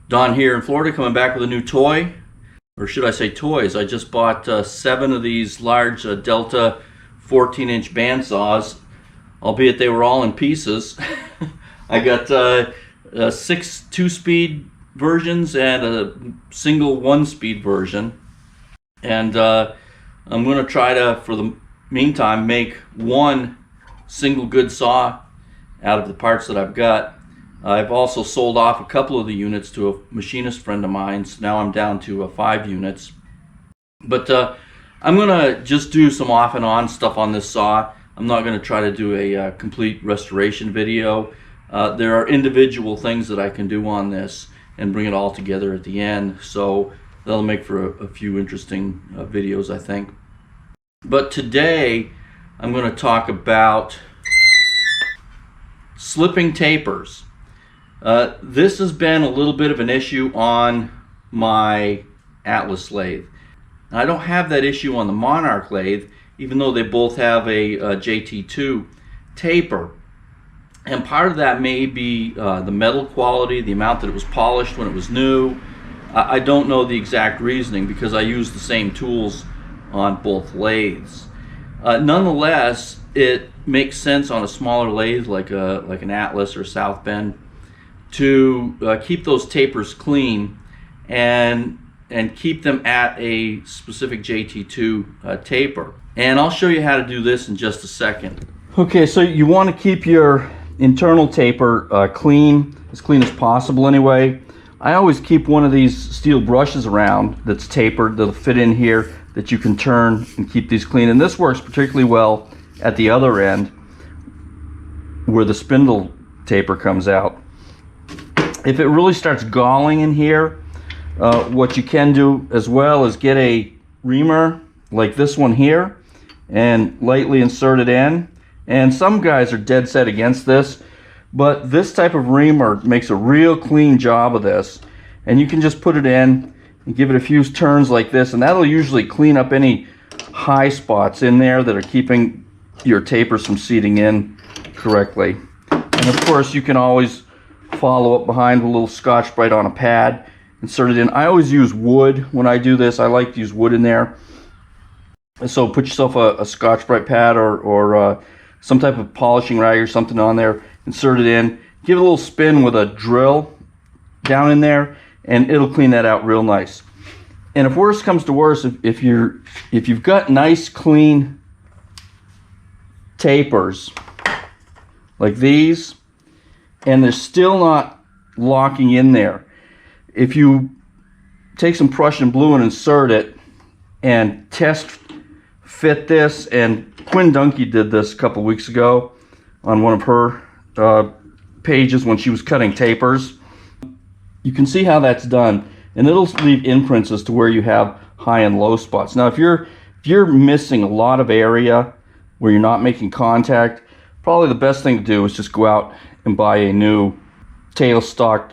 Don here in Florida, coming back with a new toy, or should I say toys. I just bought 7 of these large Delta 14-inch bandsaws, albeit they were all in pieces. I got 6 2-speed versions and a single 1-speed version, and I'm going to try to, for the meantime, make one single good saw out of the parts that I've got. I've also sold off a couple of the units to a machinist friend of mine, so now I'm down to 5 units. But I'm going to just do some off and on stuff on this saw. I'm not going to try to do a complete restoration video. There are individual things that I can do on this and bring it all together at the end, so that'll make for a few interesting videos, I think. But today I'm going to talk about slipping tapers. This has been a little bit of an issue on my Atlas lathe. I don't have that issue on the Monarch lathe, even though they both have a JT2 taper. And part of that may be the metal quality, the amount that it was polished when it was new. I don't know the exact reasoning because I use the same tools on both lathes. Nonetheless, it makes sense on a smaller lathe like an Atlas or Southbend to keep those tapers clean and keep them at a specific JT2 taper. And I'll show you how to do this in just a second. Okay, so you want to keep your internal taper clean as possible anyway. I always keep one of these steel brushes around that's tapered, that'll fit in here, that you can turn and keep these clean. And this works particularly well at the other end where the spindle taper comes out. If it really starts galling in here, what you can do as well is get a reamer like this one here and lightly insert it in. And some guys are dead set against this, but this type of reamer makes a real clean job of this. And you can just put it in and give it a few turns like this, and that'll usually clean up any high spots in there that are keeping your tapers from seating in correctly. And of course, you can always follow up behind with a little Scotch-Brite on a pad, insert it in. I always use wood when I do this. I like to use wood in there. So put yourself a Scotch-Brite pad or some type of polishing rag or something on there, insert it in, give it a little spin with a drill down in there, and it'll clean that out real nice. And if worse comes to worse, if you've got nice clean tapers like these and they're still not locking in there, if you take some Prussian blue and insert it and test fit this, and Quinn Dunkey did this a couple weeks ago on one of her pages when she was cutting tapers. You can see how that's done, and it'll leave imprints as to where you have high and low spots. Now if you're missing a lot of area where you're not making contact, probably the best thing to do is just go out and buy a new tailstock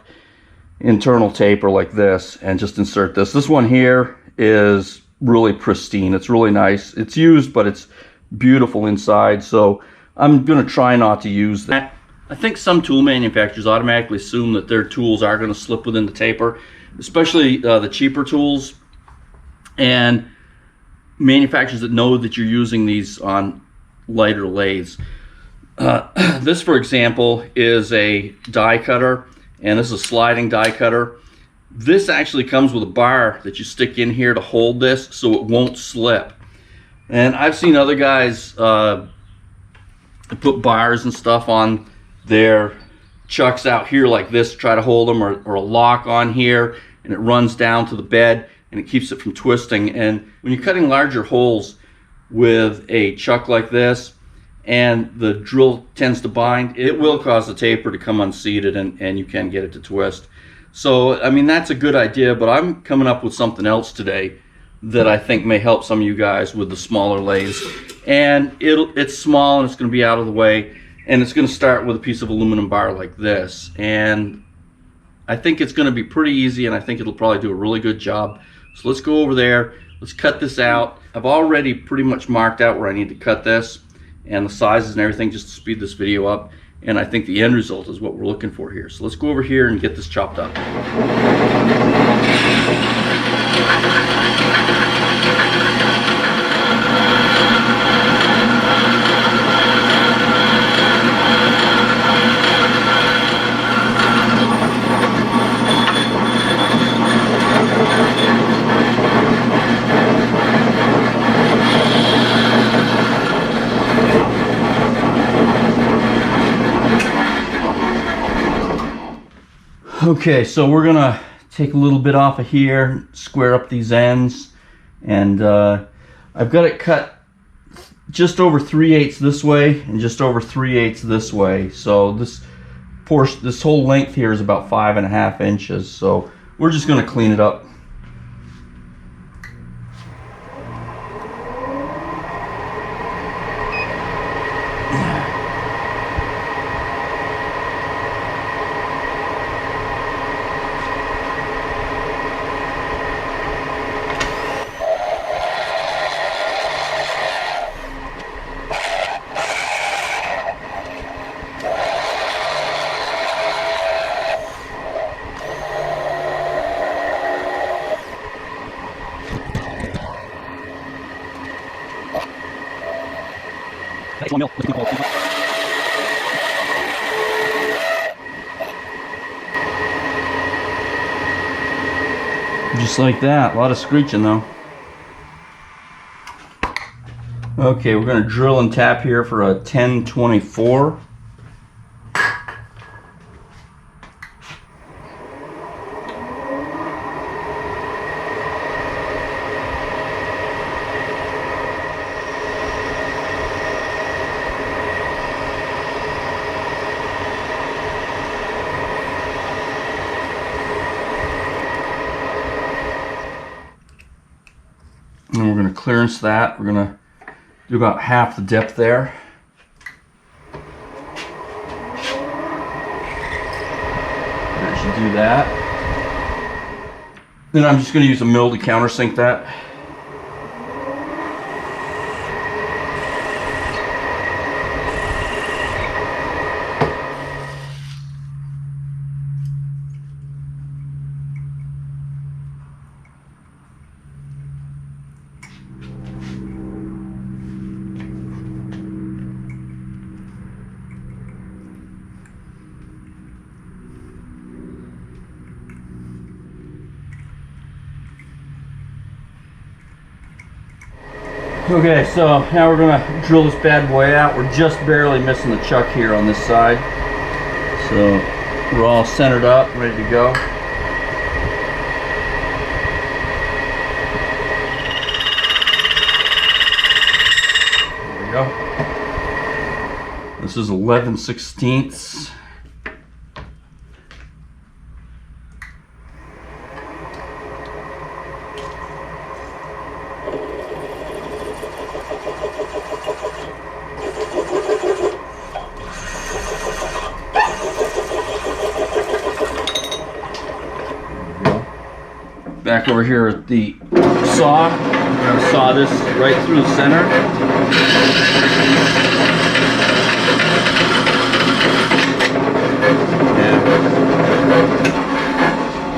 internal taper like this and just insert this. This one here is really pristine. It's really nice. It's used, but it's beautiful inside, so I'm going to try not to use that. I think some tool manufacturers automatically assume that their tools are going to slip within the taper, especially the cheaper tools, and manufacturers that know that you're using these on lighter lathes. This, for example, is a die cutter, and this is a sliding die cutter. This actually comes with a bar that you stick in here to hold this so it won't slip. And I've seen other guys put bars and stuff on their chucks out here like this to try to hold them, or a lock on here, and it runs down to the bed and it keeps it from twisting. And when you're cutting larger holes with a chuck like this and the drill tends to bind, it will cause the taper to come unseated, and you can get it to twist. So I mean, that's a good idea, but I'm coming up with something else today that I think may help some of you guys with the smaller lathes. And it's small and it's going to be out of the way, and it's going to start with a piece of aluminum bar like this. And I think it's going to be pretty easy, and I think it'll probably do a really good job. So let's go over there, let's cut this out. I've already pretty much marked out where I need to cut this and the sizes and everything just to speed this video up. And I think the end result is what we're looking for here. So let's go over here and get this chopped up. Okay, so we're gonna take a little bit off of here, square up these ends, and I've got it cut just over 3/8 this way and just over 3/8 this way. So this portion, this whole length here is about 5.5 inches. So we're just gonna clean it up. Just like that, a lot of screeching though. Okay, we're going to drill and tap here for a 1024. And we're going to clearance that. We're going to do about half the depth there. That should do that. Then I'm just going to use a mill to countersink that. Okay, so now we're going to drill this bad boy out. We're just barely missing the chuck here on this side. So we're all centered up, ready to go. There we go. This is 11/16. Back over here at the saw, we're going to saw this right through the center.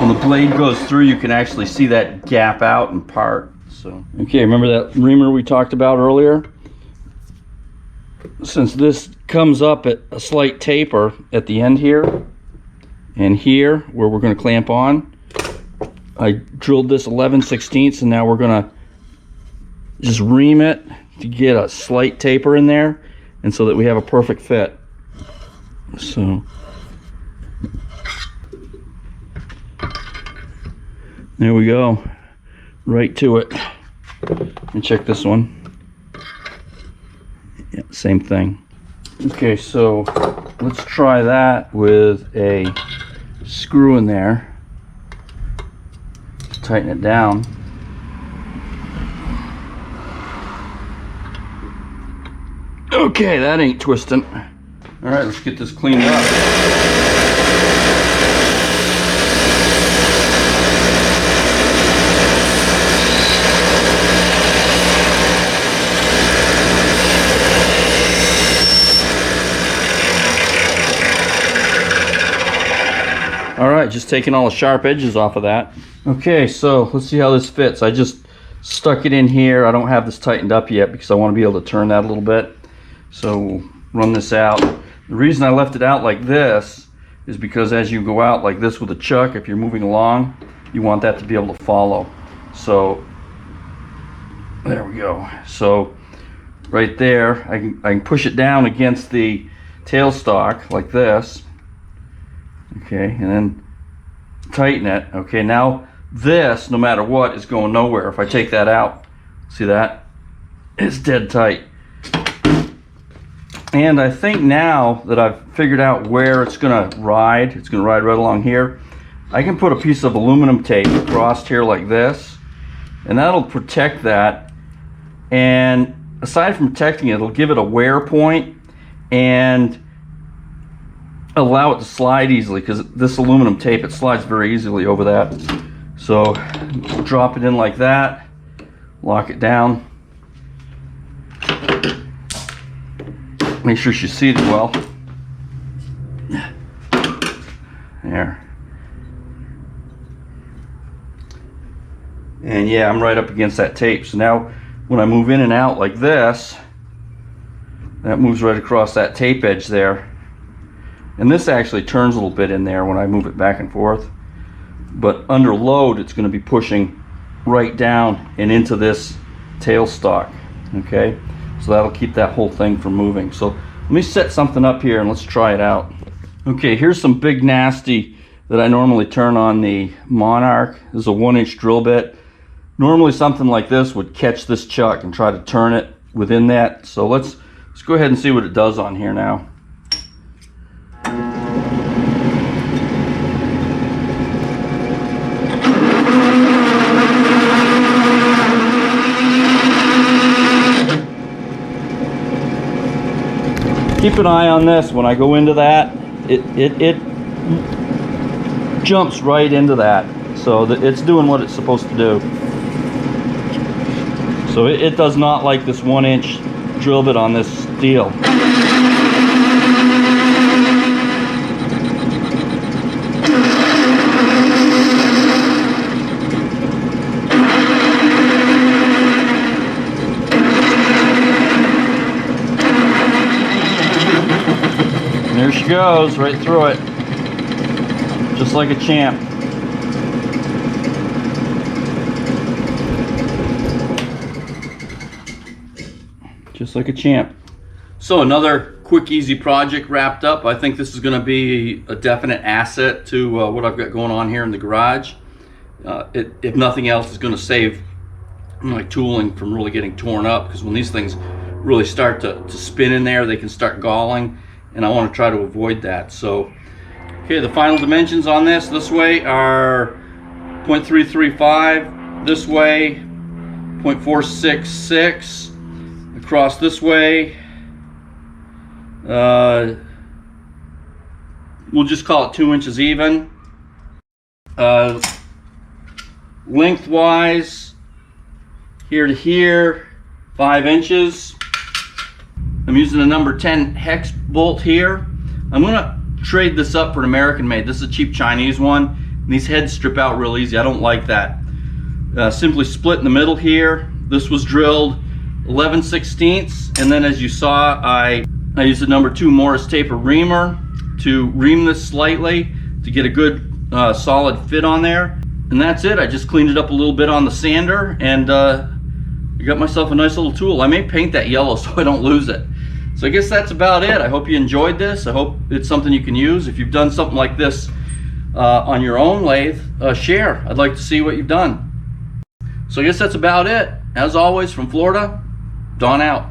And when the blade goes through, you can actually see that gap out and part. So, okay, remember that reamer we talked about earlier? Since this comes up at a slight taper at the end here and here where we're going to clamp on, I drilled this 11/16, and now we're gonna just ream it to get a slight taper in there, and so that we have a perfect fit. So there we go, right to it. And check this one. Yeah, same thing. Okay, so let's try that with a screw in there. Tighten it down. Okay, that ain't twisting. All right, let's get this cleaned up. All right, just taking all the sharp edges off of that. Okay, so let's see how this fits. I just stuck it in here. I don't have this tightened up yet because I want to be able to turn that a little bit. So we'll run this out. The reason I left it out like this is because as you go out like this with a chuck, if you're moving along, you want that to be able to follow. So there we go. So right there, I can push it down against the tailstock like this. Okay, and then tighten it. Okay, now this, no matter what, is going nowhere. If I take that out, see that? It's dead tight. And I think now that I've figured out where it's gonna ride right along here, I can put a piece of aluminum tape across here like this, and that'll protect that. And aside from protecting it, it'll give it a wear point and allow it to slide easily, because this aluminum tape, it slides very easily over that. So drop it in like that, lock it down, make sure she's seated well. There. And yeah, I'm right up against that tape. So now when I move in and out like this, that moves right across that tape edge there. And this actually turns a little bit in there when I move it back and forth. But under load, it's going to be pushing right down and into this tailstock. Okay, so that'll keep that whole thing from moving. So let me set something up here and let's try it out. Okay, here's some big nasty that I normally turn on the Monarch. This is a 1-inch drill bit. Normally something like this would catch this chuck and try to turn it within that. So let's go ahead and see what it does on here now. Keep an eye on this. When I go into that, it jumps right into that. So it's doing what it's supposed to do. So it does not like this 1-inch drill bit on this steel. And there she goes, right through it. Just like a champ. Just like a champ. So another quick, easy project wrapped up. I think this is going to be a definite asset to what I've got going on here in the garage. If nothing else, it's going to save my tooling from really getting torn up, because when these things really start to spin in there, they can start galling, and I want to try to avoid that. So, okay, the final dimensions on this way are 0.335, this way 0.466, across this way, we'll just call it 2 inches even. Lengthwise, here to here, 5 inches. I'm using a number 10 hex bolt here. I'm gonna trade this up for an American made. This is a cheap Chinese one. And these heads strip out real easy. I don't like that. Simply split in the middle here. This was drilled 11/16, and then as you saw, I used a number 2 Morris taper reamer to ream this slightly to get a good solid fit on there. And that's it. I just cleaned it up a little bit on the sander, and I got myself a nice little tool. I may paint that yellow so I don't lose it. So I guess that's about it. I hope you enjoyed this. I hope it's something you can use. If you've done something like this on your own lathe, share. I'd like to see what you've done. So I guess that's about it. As always, from Florida, Don out.